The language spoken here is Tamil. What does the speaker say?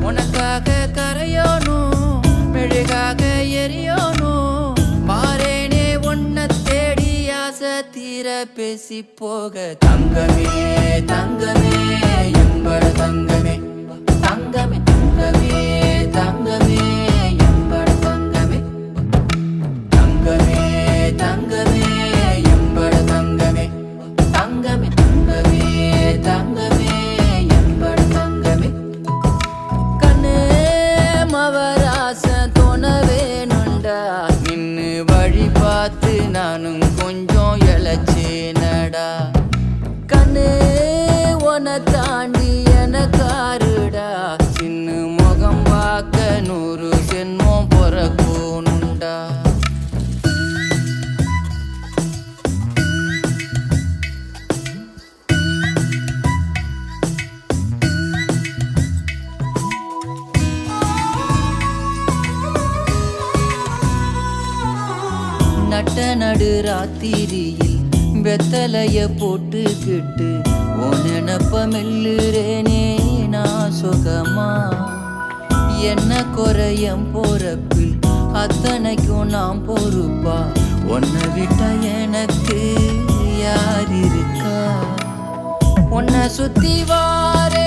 உனக்காக கரையோனும் மெழுகாக எரியோனும் மாறேனே உன்னை தேடி ஆசை தீர பேசி போக தங்கமே தங்கமே எம்பட தங்கமே தங்கமே தங்கமே தங்கமே எம்பட தங்கமே தங்கமே தங்கமே எம்பட தங்கமே தங்கமே தங்கமே தங்கமே எம்பட தங்கமே கண்ணு மவராச தோண வேணுண்டா நின்னு வழி பார்த்து நானும் கொஞ்சம் இழைச்சேனடா கண்ணு உன தாண்டி எனக்காருடா சின்ன முகம் பார்க்க 100 ஜென்மம் பொறக்கணுண்டா நட்ட நடு ராத்திரியில் வெத்தலைய போட்டுக்கிட்டு உன் நினப்ப மெல்லுறேனே நான் சுகமா என்ன குறையம் போறப்பில் அத்தனைக்கும் நான் பொறுப்பா உன்னை விட்டா எனக்கு யார் இருக்கா உன்னை சுத்தி வாரே